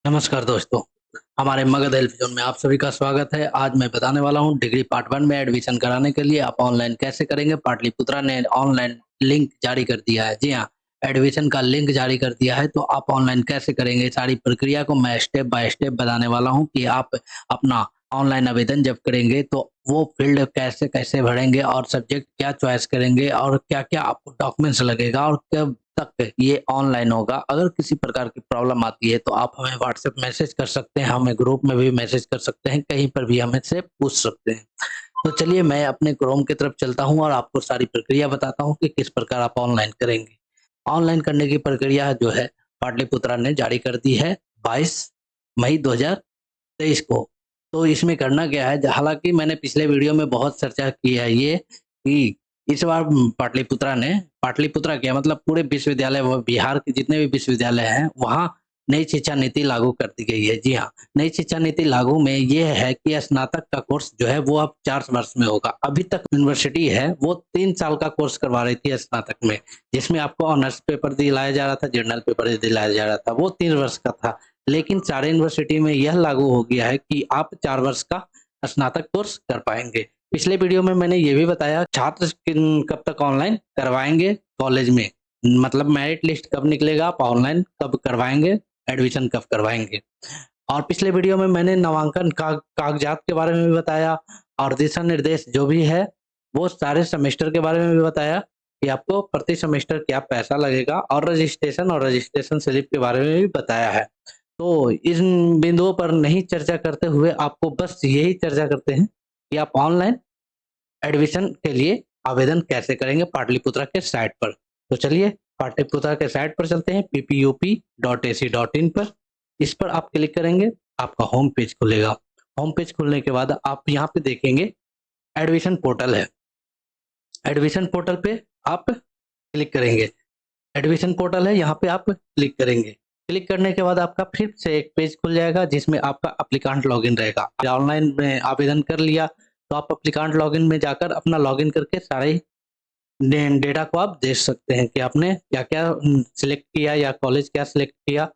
नमस्कार दोस्तों, हमारे मगध हेल्प जोन में आप सभी का स्वागत है। आज मैं बताने वाला हूँ डिग्री पार्ट 1 में एडमिशन कराने के लिए आप ऑनलाइन कैसे करेंगे। पाटलिपुत्रा ने ऑनलाइन लिंक जारी कर दिया है। जी हाँ, एडमिशन का लिंक जारी कर दिया है, तो आप ऑनलाइन कैसे करेंगे सारी प्रक्रिया को मैं स्टेप बाय स्टेप बताने वाला हूँ कि आप अपना ऑनलाइन आवेदन जब करेंगे तो वो फील्ड कैसे-कैसे भरेंगे और सब्जेक्ट क्या चॉइस करेंगे और क्या-क्या आपको डॉक्यूमेंट्स लगेगा और कब तक ये ऑनलाइन होगा। अगर किसी प्रकार की प्रॉब्लम आती है तो आप हमें व्हाट्सएप मैसेज कर सकते हैं, हमें ग्रुप में भी मैसेज कर सकते हैं, कहीं पर भी हमसे पूछ सकते हैं। तो चलिए मैं अपने क्रोम की तरफ चलता हूँ और आपको सारी प्रक्रिया बताता हूँ कि किस प्रकार आप ऑनलाइन करेंगे। ऑनलाइन करने की प्रक्रिया जो है पाटलिपुत्रा ने जारी कर दी है 22 मई 2023 को। तो इसमें करना क्या है, हालाँकि मैंने पिछले वीडियो में बहुत चर्चा की है ये कि इस बार पाटलिपुत्रा क्या मतलब पूरे विश्वविद्यालय व बिहार के जितने भी विश्वविद्यालय हैं, वहाँ नई शिक्षा नीति लागू कर दी गई है। जी हाँ, नई शिक्षा नीति लागू में ये है कि स्नातक का कोर्स जो है वो अब 4 वर्ष में होगा। अभी तक यूनिवर्सिटी है वो 3 साल का कोर्स करवा रही थी स्नातक में, जिसमें आपको ऑनर्स पेपर दिलाया जा रहा था, जनरल पेपर दिलाया जा रहा था, वो 3 वर्ष का था। लेकिन सारे यूनिवर्सिटी में यह लागू हो गया है कि आप 4 वर्ष का स्नातक कोर्स कर पाएँगे। पिछले वीडियो में मैंने ये भी बताया छात्र कब तक ऑनलाइन करवाएँगे कॉलेज में, मतलब मेरिट लिस्ट कब निकलेगा, आप ऑनलाइन कब करवाएँगे, एडमिशन कब करवाएँगे। और पिछले वीडियो में मैंने नामांकन कागज़ात के बारे में भी बताया और दिशा निर्देश जो भी है, वो सारे सेमेस्टर के बारे में भी बताया कि आपको प्रति सेमेस्टर क्या पैसा लगेगा और रजिस्ट्रेशन स्लिप के बारे में भी बताया है। तो इन बिंदुओं पर नहीं चर्चा करते हुए आपको बस यही चर्चा करते हैं कि आप ऑनलाइन एडमिशन के लिए आवेदन कैसे करेंगे पाटलिपुत्रा के साइट पर। तो चलिए पाटलिपुत्रा के साइट पर चलते हैं ppUP.ac.in पर। इस पर आप क्लिक करेंगे, आपका होम पेज खुलेगा। होम पेज खुलने के बाद आप यहाँ पे देखेंगे एडमिशन पोर्टल है। एडमिशन पोर्टल पे आप क्लिक करेंगे। एडमिशन पोर्टल है, यहाँ पे आप क्लिक करेंगे। क्लिक करने के बाद आपका फिर से एक पेज खुल जाएगा जिसमें आपका एप्लीकेंट लॉगिन रहेगा। ऑनलाइन में आवेदन कर लिया तो आप एप्लीकेंट लॉगिन में जाकर अपना लॉगिन करके सारे डेटा को आप देख सकते हैं कि आपने क्या-क्या सिलेक्ट किया या कॉलेज क्या सिलेक्ट किया,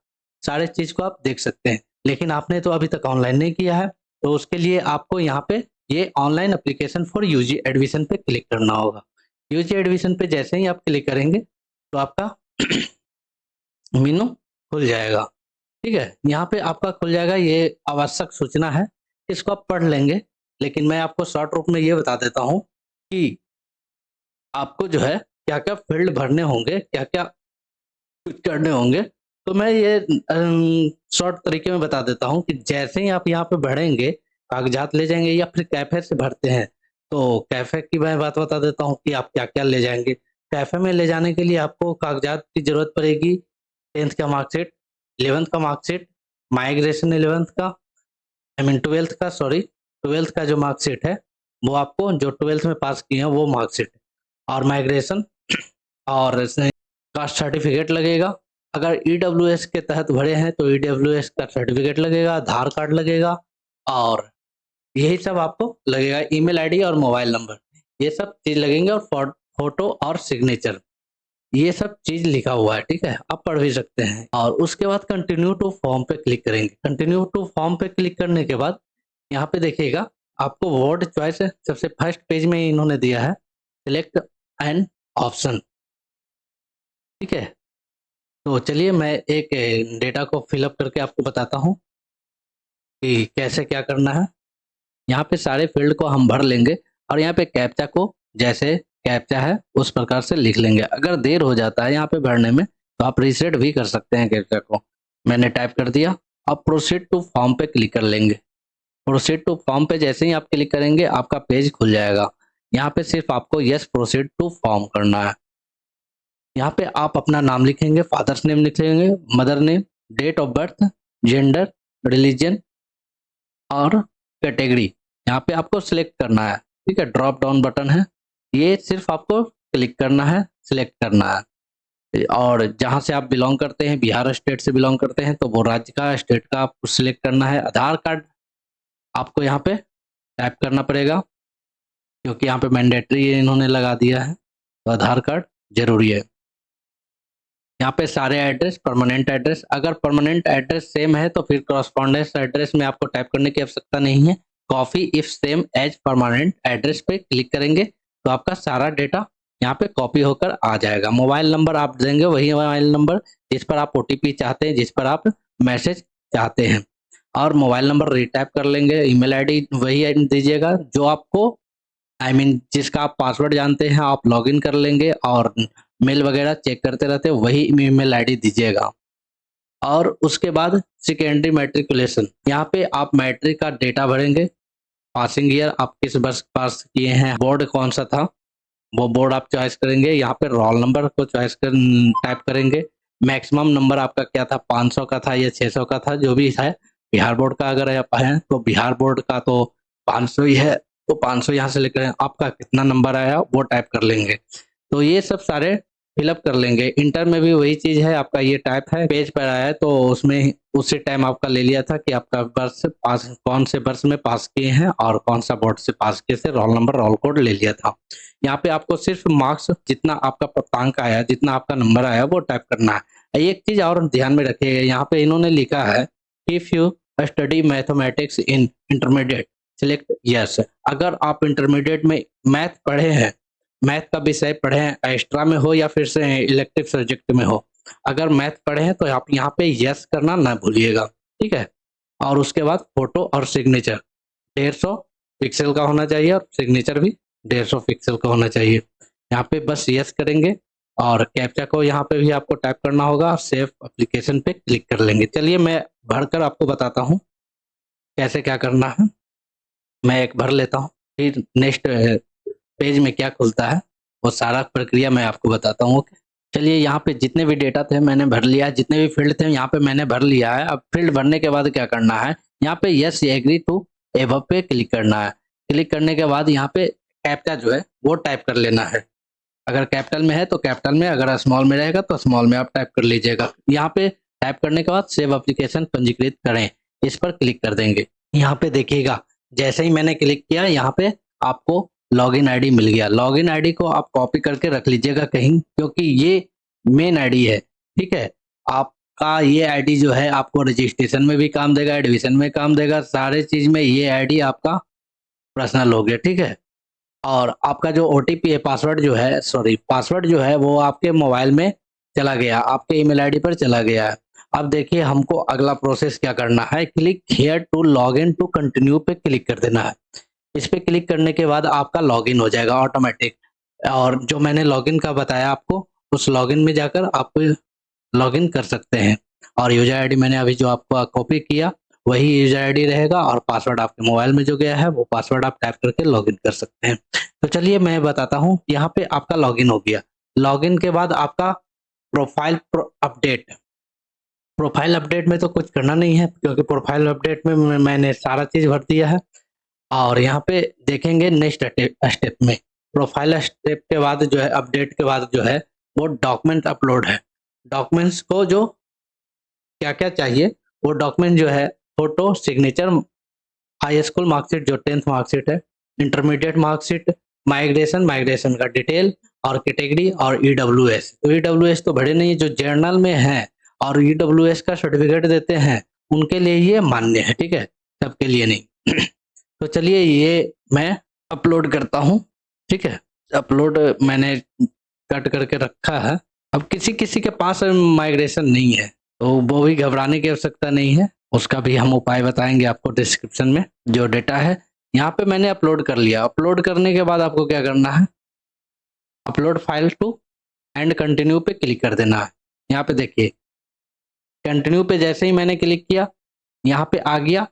सारे चीज़ को आप देख सकते हैं। लेकिन आपने तो अभी तक ऑनलाइन नहीं किया है, तो उसके लिए आपको यहाँ पे ये online application for UG admission पे क्लिक करना होगा। यूजी एडमिशन पे जैसे ही आप क्लिक करेंगे तो आपका मेनू खुल जाएगा। ठीक है? यहाँ पे आपका खुल जाएगा, ये आवश्यक सूचना है, इसको आप पढ़ लेंगे। लेकिन मैं आपको शॉर्ट रूप में ये बता देता हूँ कि आपको जो है क्या-क्या फ़ील्ड भरने होंगे, क्या-क्या करने होंगे। तो मैं ये शॉर्ट तरीके में बता देता हूँ कि जैसे ही आप यहाँ पे भरेंगे, कागज़ात ले जाएँगे या फिर कैफ़े से भरते हैं, तो कैफ़े की मैं बात बता देता हूँ कि आप क्या-क्या ले जाएँगे। कैफ़े में ले जाने के लिए आपको कागज़ात की ज़रूरत पड़ेगी, 10th का मार्कशीट, 11th का मार्कशीट, माइग्रेशन 11th का, आई मीन 12th का सॉरी, 12th का जो मार्कशीट है, वो आपको जो 12th में पास किए हैं वो मार्कशीट और माइग्रेशन और इसमें कास्ट सर्टिफिकेट लगेगा। अगर ईडब्ल्यूएस के तहत भरे हैं तो ईडब्ल्यूएस का सर्टिफिकेट लगेगा, आधार कार्ड लगेगा और यही सब आपको लगेगा, ईमेल आईडी और मोबाइल नंबर, ये सब चीज़ लगेंगे और फोटो और सिग्नेचर, ये सब चीज़ लिखा हुआ है, ठीक है? आप पढ़ भी सकते हैं और उसके बाद कंटिन्यू टू फॉर्म पे क्लिक करेंगे। कंटिन्यू टू फॉर्म पे क्लिक करने के बाद यहाँ पे देखिएगा आपको वर्ड चॉइस है, सबसे फर्स्ट पेज में इन्होंने दिया है, सिलेक्ट एन ऑप्शन, ठीक है? तो चलिए मैं एक डेटा को फिल अप करके आपको बताता हूँ कि कैसे क्या करना है। यहाँ पे सारे फ़ील्ड को हम भर लेंगे और यहाँ पे कैप्चा को जैसे कैप्चा है उस प्रकार से लिख लेंगे। अगर देर हो जाता है यहाँ पे भरने में तो आप रीसेट भी कर सकते हैं कैप्चा को। मैंने टाइप कर दिया, अब प्रोसीड टू फॉर्म पे क्लिक कर लेंगे। प्रोसीड टू फॉर्म पे जैसे ही आप क्लिक करेंगे आपका पेज खुल जाएगा। यहाँ पे सिर्फ आपको यस प्रोसीड टू फॉर्म करना है। यहाँ पे आप अपना नाम लिखेंगे, फादर्स नेम लिखेंगे, mother name, date of birth, gender, religion और कैटेगरी यहाँ पे आपको सिलेक्ट करना है, ठीक है? ड्रॉप डाउन बटन है, ये सिर्फ आपको क्लिक करना है, सिलेक्ट करना है और जहाँ से आप बिलोंग करते हैं, बिहार स्टेट से बिलोंग करते हैं तो वो राज्य का, स्टेट का आपको सिलेक्ट करना है। आधार कार्ड आपको यहाँ पे टाइप करना पड़ेगा क्योंकि यहाँ पे मैंडेटरी इन्होंने लगा दिया है, तो आधार कार्ड ज़रूरी है। यहाँ पे सारे एड्रेस, परमानेंट एड्रेस, अगर परमानेंट एड्रेस सेम है तो फिर कॉरस्पॉन्डेंस एड्रेस में आपको टाइप करने की आवश्यकता नहीं है। Copy if same as permanent address पे क्लिक करेंगे तो आपका सारा डेटा यहाँ पे कॉपी होकर आ जाएगा। मोबाइल नंबर आप देंगे वही मोबाइल नंबर जिस पर आप ओटीपी चाहते हैं, जिस पर आप मैसेज चाहते हैं, और मोबाइल नंबर रिटाइप कर लेंगे। ईमेल आईडी वही दीजिएगा जो आपको जिसका आप पासवर्ड जानते हैं, आप लॉगिन कर लेंगे और मेल वगैरह चेक करते रहते हैं, वही ईमेल आईडी दीजिएगा। और उसके बाद सेकेंडरी मैट्रिकुलेशन, यहाँ पे आप मैट्रिक का डेटा भरेंगे, पासिंग ईयर आप किस वर्ष पास किए हैं, बोर्ड कौन सा था वो बोर्ड आप चॉइस करेंगे। यहाँ पे रोल नंबर को टाइप करेंगे। मैक्सिमम नंबर आपका क्या था, 500 का था या 600 का था, जो भी है। बिहार बोर्ड का अगर आप हैं तो बिहार बोर्ड का तो 500 ही है, तो 500 यहाँ से लेकर आपका कितना नंबर आया वो टाइप कर लेंगे। तो ये सब सारे फिलअप कर लेंगे। इंटर में भी वही चीज है, आपका ये टाइप है, पेज पर आया है तो उसमें उसी टाइम आपका ले लिया था कि आपका वर्ष पास कौन से वर्ष में पास किए हैं और कौन सा बोर्ड से पास किए थे, रोल नंबर रोल कोड ले लिया था। यहाँ पे आपको सिर्फ मार्क्स, जितना आपका प्राप्तांक आया, जितना आपका नंबर आया वो टाइप करना है। एक चीज और ध्यान में रखिएगा, यहाँ पे इन्होंने लिखा है if you study mathematics in intermediate select yes. अगर आप इंटरमीडिएट में मैथ पढ़े हैं, मैथ का विषय पढ़े हैं, एक्स्ट्रा में हो या फिर से इलेक्टिव सब्जेक्ट में हो, अगर मैथ पढ़े हैं तो आप यहाँ पे यस करना ना भूलिएगा, ठीक है। और उसके बाद फोटो और सिग्नेचर 150 पिक्सल का होना चाहिए और सिग्नेचर भी 150 पिक्सल का होना चाहिए। यहाँ पे बस यस करेंगे और कैप्चा को यहाँ पे भी आपको टाइप करना होगा और सेव एप्लीकेशन पे क्लिक कर लेंगे। चलिए मैं भरकर आपको बताता हूँ कैसे क्या करना है। मैं एक भर लेता हूँ, फिर नेक्स्ट पेज में क्या खुलता है वो सारा प्रक्रिया मैं आपको बताता हूँ। ओके, चलिए यहाँ पे जितने भी डेटा थे मैंने भर लिया है, जितने भी फील्ड थे यहाँ पे मैंने भर लिया है। अब फील्ड भरने के बाद क्या करना है, यहाँ पे यस एग्री टू एबव पे क्लिक करना है। क्लिक करने के बाद यहाँ पे कैप्चा जो है वो टाइप कर लेना है। अगर कैपिटल में है तो कैपिटल में, अगर स्मॉल में रहेगा तो स्मॉल में आप टाइप कर लीजिएगा। यहाँ पे टाइप करने के बाद सेव एप्लीकेशन पंजीकृत करें, इस पर क्लिक कर देंगे। यहाँ पे देखिएगा जैसे ही मैंने क्लिक किया यहाँ पे आपको लॉगिन आईडी मिल गया। लॉगिन आईडी को आप कॉपी करके रख लीजिएगा कहीं, क्योंकि ये मेन आईडी है, ठीक है। आपका ये आईडी जो है आपको रजिस्ट्रेशन में भी काम देगा, एडमिशन में काम देगा, सारे चीज में ये आईडी आपका पर्सनल हो गया, ठीक है। और आपका जो ओटीपी है, पासवर्ड जो है वो आपके मोबाइल में चला गया, आपके ईमेल आईडी पर चला गया है। अब देखिए हमको अगला प्रोसेस क्या करना है, click here to log in to continue पे क्लिक कर देना है। इस पे क्लिक करने के बाद आपका लॉगिन हो जाएगा ऑटोमेटिक। और जो मैंने लॉगिन का बताया आपको, उस लॉगिन में जाकर आप लॉगिन कर सकते हैं। और यूजर आईडी मैंने अभी जो आपको कॉपी किया वही यूजर आईडी रहेगा, और पासवर्ड आपके मोबाइल में जो गया है वो पासवर्ड आप टाइप करके लॉगिन कर सकते हैं। तो चलिए मैं बताता हूँ, यहाँ पे आपका लॉगिन हो गया। लॉगिन के बाद आपका प्रोफाइल अपडेट, प्रोफाइल अपडेट में तो कुछ करना नहीं है, क्योंकि प्रोफाइल अपडेट में मैंने सारा चीज भर दिया है। और यहाँ पे देखेंगे नेक्स्ट स्टेप में, प्रोफाइल स्टेप के बाद जो है, अपडेट के बाद जो है वो डॉक्यूमेंट अपलोड है। डॉक्यूमेंट्स को जो क्या क्या चाहिए वो डॉक्यूमेंट जो है, photo, signature, high school marksheet जो 10th मार्कशीट है, इंटरमीडिएट मार्कशीट, माइग्रेशन का डिटेल, और कैटेगरी, और ईडब्ल्यूएस। तो ईडब्ल्यूएस तो बड़े नहीं, जो जर्नल में है और ईडब्ल्यूएस का सर्टिफिकेट देते हैं उनके लिए ये मान्य है, ठीक है, सबके लिए नहीं। तो चलिए ये मैं अपलोड करता हूँ, ठीक है। अपलोड मैंने कट करके रखा है। अब किसी किसी के पास माइग्रेशन नहीं है तो वो भी घबराने की आवश्यकता नहीं है, उसका भी हम उपाय बताएंगे आपको डिस्क्रिप्शन में। जो डेटा है यहाँ पे मैंने अपलोड कर लिया। अपलोड करने के बाद आपको क्या करना है, upload file to and continue पे क्लिक कर देना है। यहाँ पे देखिए कंटिन्यू पे जैसे ही मैंने क्लिक किया यहाँ पे आ गया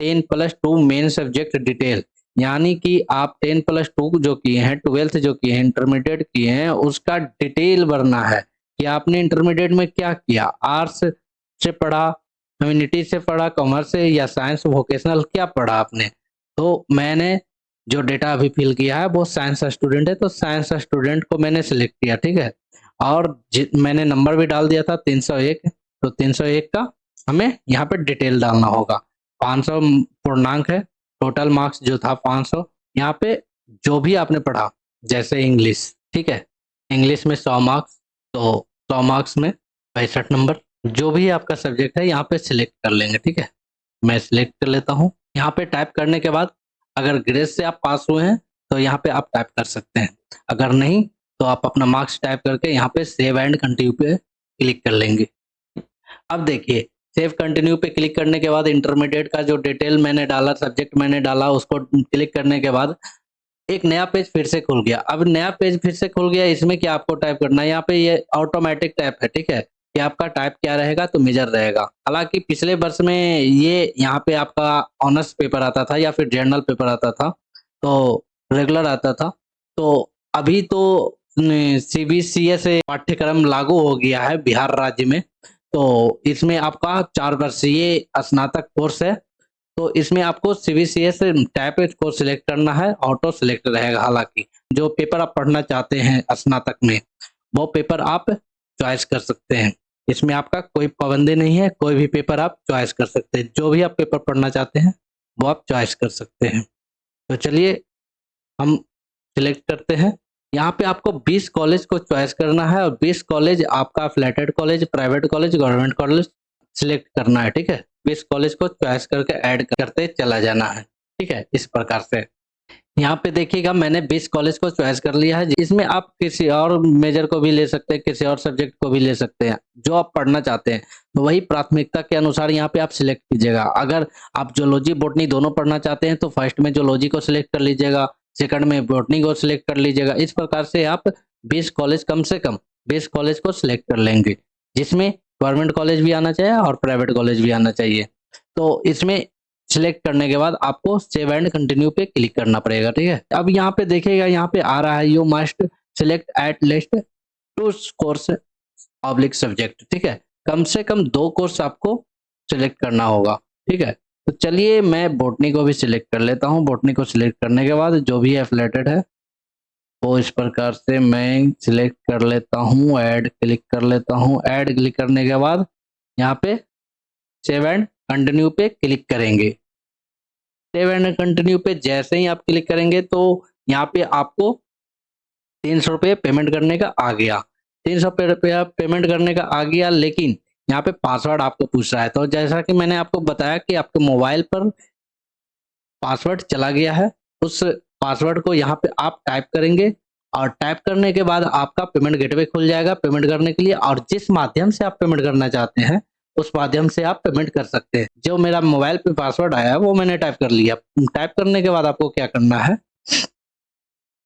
10+2 मेन सब्जेक्ट डिटेल, यानी कि आप 10+2 जो किए हैं, 12th जो किए हैं, इंटरमीडिएट किए हैं, उसका डिटेल भरना है कि आपने इंटरमीडिएट में क्या किया, आर्ट्स से पढ़ा, ह्यूमैनिटी से पढ़ा, कॉमर्स से, या साइंस वोकेशनल, क्या पढ़ा आपने। तो मैंने जो डेटा अभी फिल किया है वो साइंस स्टूडेंट है, तो साइंस स्टूडेंट को मैंने सिलेक्ट किया, ठीक है। और मैंने नंबर भी डाल दिया था 301, तो 301 का हमें यहाँ पे डिटेल डालना होगा। 500 पूर्णांक है, टोटल मार्क्स जो था 500। यहाँ पे जो भी आपने पढ़ा, जैसे इंग्लिश, ठीक है, इंग्लिश में 100 मार्क्स, तो 100 मार्क्स में 65 नंबर। जो भी आपका सब्जेक्ट है यहाँ पे सिलेक्ट कर लेंगे, ठीक है। मैं सिलेक्ट कर लेता हूँ। यहाँ पे टाइप करने के बाद अगर ग्रेड से आप पास हुए हैं तो यहाँ पे आप टाइप कर सकते हैं, अगर नहीं तो आप अपना मार्क्स टाइप करके यहाँ पे सेव एंड कंटिन्यू पे क्लिक कर लेंगे। अब देखिए, सेव कंटिन्यू पे क्लिक करने के बाद इंटरमीडिएट का जो डिटेल मैंने डाला, सब्जेक्ट मैंने डाला, उसको क्लिक करने के बाद एक नया पेज फिर से खुल गया। अब नया पेज फिर से खुल गया, इसमें क्या आपको टाइप करना है, यहाँ पे ये ऑटोमेटिक टाइप है, ठीक है। कि आपका टाइप क्या रहेगा, तो मेजर रहेगा। हालांकि पिछले वर्ष में ये यहाँ पे आपका ऑनर्स पेपर आता था या फिर जर्नल पेपर आता था, तो रेगुलर आता था। तो अभी तो सीबीसीए से पाठ्यक्रम लागू हो गया है बिहार राज्य में, तो इसमें आपका 4 वर्षीय स्नातक कोर्स है। तो इसमें आपको सीबीसीए से टाइप को सिलेक्ट करना है, ऑटो सिलेक्ट रहेगा। हालांकि जो पेपर आप पढ़ना चाहते हैं स्नातक में, वो पेपर आप चॉइस कर सकते हैं। इसमें आपका कोई पाबंदी नहीं है, कोई भी पेपर आप चॉइस कर सकते हैं। जो भी आप पेपर पढ़ना चाहते हैं वो आप चॉइस कर सकते हैं। तो चलिए हम सिलेक्ट करते हैं। यहाँ पे आपको 20 कॉलेज को चॉइस करना है, और 20 कॉलेज आपका affiliated college, private college, government college select करना है, ठीक है। 20 कॉलेज को चॉइस करके ऐड करते चला जाना है, ठीक है। इस प्रकार से यहाँ पे देखिएगा, मैंने 20 कॉलेज को चॉइस कर लिया है। इसमें आप किसी और मेजर को भी ले सकते हैं, किसी और सब्जेक्ट को भी ले सकते हैं, जो आप पढ़ना चाहते हैं। तो वही प्राथमिकता के अनुसार यहाँ पे आप सिलेक्ट कीजिएगा। अगर आप जूलॉजी बॉटनी दोनों पढ़ना चाहते हैं तो फर्स्ट में जूलॉजी को सिलेक्ट कर लीजिएगा, सेकंड में बॉटनी को सिलेक्ट कर लीजिएगा। इस प्रकार से आप 20 कॉलेज, कम से कम 20 कॉलेज को सिलेक्ट कर लेंगे, जिसमें गवर्नमेंट कॉलेज भी आना चाहिए और प्राइवेट कॉलेज भी आना चाहिए। तो इसमें सिलेक्ट करने के बाद आपको सेव एंड कंटिन्यू पे क्लिक करना पड़ेगा, ठीक है। अब यहाँ पे देखिएगा, यहाँ पे आ रहा है you must select at least 2 course oblique subject, ठीक है। कम से कम 2 कोर्स आपको सिलेक्ट करना होगा, ठीक है। तो चलिए मैं बॉटनी को भी सिलेक्ट कर लेता हूँ। बॉटनी को सिलेक्ट करने के बाद जो भी एफिलिएटेड है वो इस प्रकार से मैं सिलेक्ट कर लेता हूँ, ऐड क्लिक कर लेता हूँ। ऐड क्लिक करने के बाद यहाँ पे सेव एंड कंटिन्यू पे क्लिक करेंगे। सेव एंड कंटिन्यू पे जैसे ही आप क्लिक करेंगे तो यहाँ पे आपको 300 रुपये पेमेंट करने का आ गया। 300 रुपया पेमेंट करने का आ गया, लेकिन यहाँ पे पासवर्ड आपको पूछ रहा है। तो जैसा कि मैंने आपको बताया कि आपके मोबाइल पर पासवर्ड चला गया है, उस पासवर्ड को यहाँ पे आप टाइप करेंगे, और टाइप करने के बाद आपका पेमेंट गेटवे खुल जाएगा पेमेंट करने के लिए। और जिस माध्यम से आप पेमेंट करना चाहते हैं उस माध्यम से आप पेमेंट कर सकते हैं। जो मेरा मोबाइल पे पासवर्ड आया है वो मैंने टाइप कर लिया। टाइप करने के बाद आपको क्या करना है,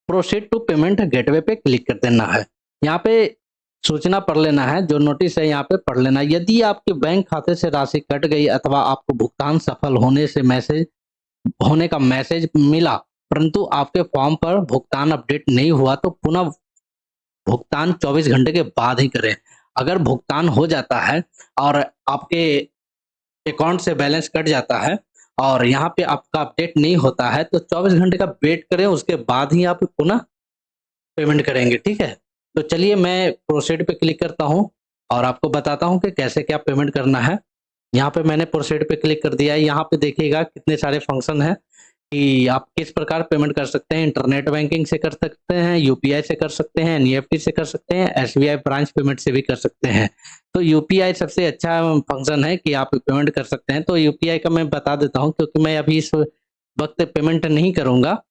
प्रोसीड टू पेमेंट गेटवे पे क्लिक कर देना है। यहाँ पे सूचना पढ़ लेना है, जो नोटिस है यहाँ पे पढ़ लेना है। यदि आपके बैंक खाते से राशि कट गई अथवा आपको भुगतान सफल होने का मैसेज मिला, परंतु आपके फॉर्म पर भुगतान अपडेट नहीं हुआ, तो पुनः भुगतान 24 घंटे के बाद ही करें। अगर भुगतान हो जाता है और आपके अकाउंट से बैलेंस कट जाता है और यहाँ पे आपका अपडेट नहीं होता है, तो 24 घंटे का वेट करें, उसके बाद ही आप पुनः पेमेंट करेंगे, ठीक है। तो चलिए मैं प्रोसीड पे क्लिक करता हूँ और आपको बताता हूँ कि कैसे क्या पेमेंट करना है। यहाँ पे मैंने प्रोसीड पे क्लिक कर दिया है। यहाँ पे देखिएगा कितने सारे फंक्शन है कि आप किस प्रकार पेमेंट कर सकते हैं। इंटरनेट बैंकिंग से कर सकते हैं, यूपीआई से कर सकते हैं, एनईएफटी से कर सकते हैं, एसबीआई ब्रांच पेमेंट से भी कर सकते हैं। तो यूपीआई सबसे अच्छा फंक्शन है कि आप पेमेंट कर सकते हैं। तो यूपीआई का मैं बता देता हूँ, क्योंकि मैं अभी इस वक्त पेमेंट नहीं करूँगा,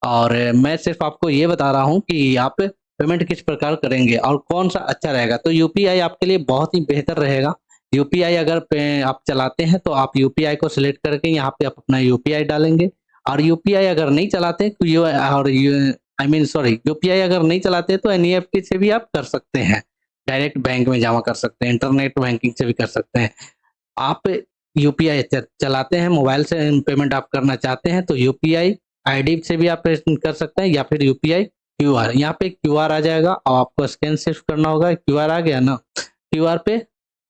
और मैं सिर्फ आपको ये बता रहा हूँ कि आप पेमेंट किस प्रकार करेंगे और कौन सा अच्छा रहेगा। तो यूपीआई आपके लिए बहुत ही बेहतर रहेगा। यूपीआई अगर आप चलाते हैं तो आप यूपीआई को सिलेक्ट करके यहाँ पे आप अपना यूपीआई डालेंगे, और यूपीआई अगर नहीं चलाते तो यूपीआई अगर नहीं चलाते तो एनईएफटी से भी आप कर सकते हैं, डायरेक्ट बैंक में जमा कर सकते हैं, इंटरनेट बैंकिंग से भी कर सकते हैं। आप यूपीआई चलाते हैं, मोबाइल से पेमेंट आप करना चाहते हैं, तो यूपीआई आईडी से भी आप कर सकते हैं, या फिर यूपीआई क्यूआर। यहाँ पे क्यूआर आ जाएगा और आपको स्कैन सिर्फ करना होगा। क्यूआर आ गया ना, क्यूआर पे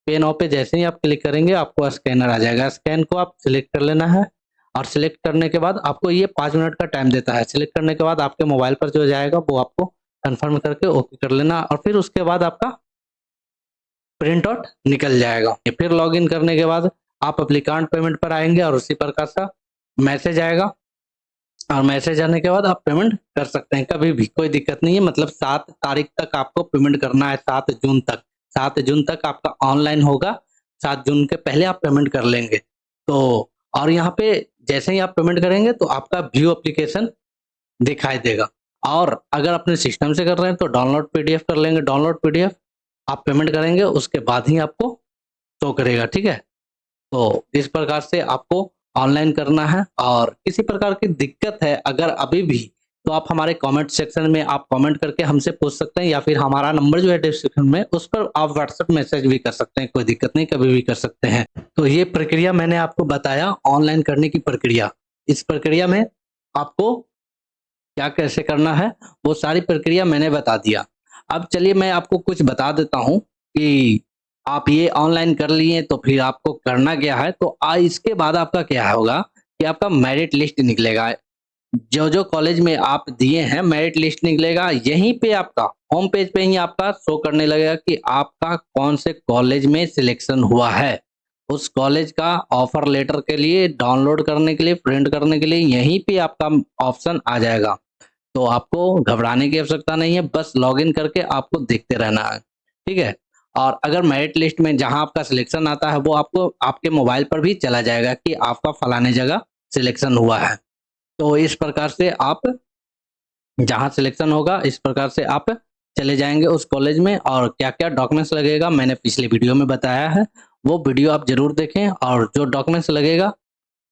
पे नाउ पे जैसे ही आप क्लिक करेंगे आपको स्कैनर आ जाएगा। स्कैन को आप सिलेक्ट कर लेना है, और सिलेक्ट करने के बाद आपको ये 5 मिनट का टाइम देता है। सिलेक्ट करने के बाद आपके मोबाइल पर जो जाएगा वो आपको कंफर्म करके ओके कर लेना, और फिर उसके बाद आपका प्रिंट आउट निकल जाएगा। फिर लॉगिन करने के बाद आप एप्लीकांट पेमेंट पर आएंगे और उसी प्रकार का मैसेज आएगा, और मैसेज आने के बाद आप पेमेंट कर सकते हैं कभी भी, कोई दिक्कत नहीं है। मतलब 7 तारीख तक आपको पेमेंट करना है, 7 जून तक। 7 जून तक आपका ऑनलाइन होगा। 7 जून के पहले आप पेमेंट कर लेंगे। तो और यहाँ पे जैसे ही आप पेमेंट करेंगे तो आपका व्यू एप्लीकेशन दिखाई देगा। और अगर अपने सिस्टम से कर रहे हैं तो डाउनलोड पीडीएफ कर लेंगे। डाउनलोड पीडीएफ आप पेमेंट करेंगे उसके बाद ही आपको शो करेगा, ठीक है। तो इस प्रकार से आपको ऑनलाइन करना है। और किसी प्रकार की दिक्कत है अगर अभी भी, तो आप हमारे कमेंट सेक्शन में आप कमेंट करके हमसे पूछ सकते हैं, या फिर हमारा नंबर जो है डिस्क्रिप्शन में उस पर आप व्हाट्सएप मैसेज भी कर सकते हैं। कोई दिक्कत नहीं, कभी भी कर सकते हैं। तो ये प्रक्रिया मैंने आपको बताया ऑनलाइन करने की प्रक्रिया। इस प्रक्रिया में आपको क्या कैसे करना है वो सारी प्रक्रिया मैंने बता दिया। अब चलिए मैं आपको कुछ बता देता हूँ कि आप ये ऑनलाइन कर लिए तो फिर आपको करना क्या है। तो इसके बाद आपका क्या होगा कि आपका मेरिट लिस्ट निकलेगा। जो जो कॉलेज में आप दिए हैं मेरिट लिस्ट निकलेगा। यहीं पे आपका होम पेज पे ही आपका शो करने लगेगा कि आपका कौन से कॉलेज में सिलेक्शन हुआ है। उस कॉलेज का ऑफर लेटर के लिए डाउनलोड करने के लिए, प्रिंट करने के लिए यहीं पे आपका ऑप्शन आ जाएगा। तो आपको घबराने की आवश्यकता नहीं है, बस लॉगिन करके आपको देखते रहना है, ठीक है। और अगर मेरिट लिस्ट में जहां आपका सिलेक्शन आता है वो आपको आपके मोबाइल पर भी चला जाएगा कि आपका फलाने जगह सिलेक्शन हुआ है। तो इस प्रकार से आप जहाँ सिलेक्शन होगा इस प्रकार से आप चले जाएंगे उस कॉलेज में। और क्या क्या डॉक्यूमेंट्स लगेगा मैंने पिछले वीडियो में बताया है, वो वीडियो आप जरूर देखें। और जो डॉक्यूमेंट्स लगेगा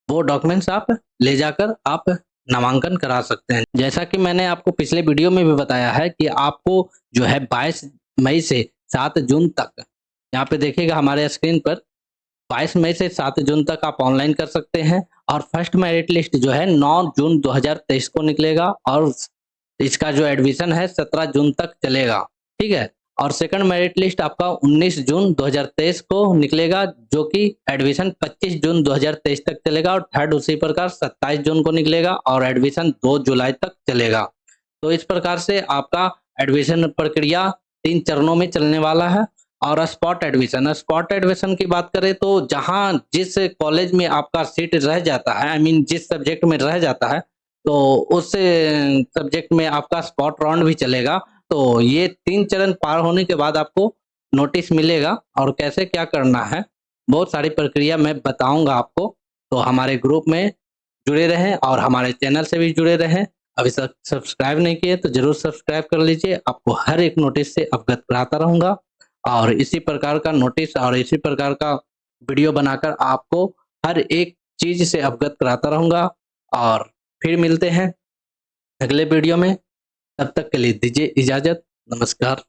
वो डॉक्यूमेंट्स आप ले जाकर आप नामांकन करा सकते हैं। जैसा कि मैंने आपको पिछले वीडियो में भी बताया है कि आपको जो है 22 मई से 7 जून तक, यहाँ पे देखिएगा हमारे स्क्रीन पर, 22 मई से 7 जून तक आप ऑनलाइन कर सकते हैं। और फर्स्ट मेरिट लिस्ट जो है 9 जून 2023 को निकलेगा। और इसका जो एडमिशन है 17 जून तक चलेगा, ठीक है। और सेकंड मेरिट लिस्ट आपका 19 जून 2023 को निकलेगा, जो कि एडमिशन 25 जून 2023 तक चलेगा। और थर्ड उसी प्रकार 27 जून को निकलेगा और एडमिशन 2 जुलाई तक चलेगा। तो इस प्रकार से आपका एडमिशन प्रक्रिया 3 चरणों में चलने वाला है। और स्पॉट एडमिशन की बात करें तो जहां जिस कॉलेज में आपका सीट रह जाता है, आई मीन जिस सब्जेक्ट में रह जाता है, तो उस सब्जेक्ट में आपका स्पॉट राउंड भी चलेगा। तो ये 3 चरण पार होने के बाद आपको नोटिस मिलेगा। और कैसे क्या करना है बहुत सारी प्रक्रिया मैं बताऊंगा आपको। तो हमारे ग्रुप में जुड़े रहें और हमारे चैनल से भी जुड़े रहें। अभी तक सब्सक्राइब नहीं किए तो जरूर सब्सक्राइब कर लीजिए, आपको हर एक नोटिस से अवगत कराता रहूंगा। और इसी प्रकार का नोटिस और इसी प्रकार का वीडियो बनाकर आपको हर एक चीज से अवगत कराता रहूंगा। और फिर मिलते हैं अगले वीडियो में, तब तक के लिए दीजिए इजाजत। नमस्कार।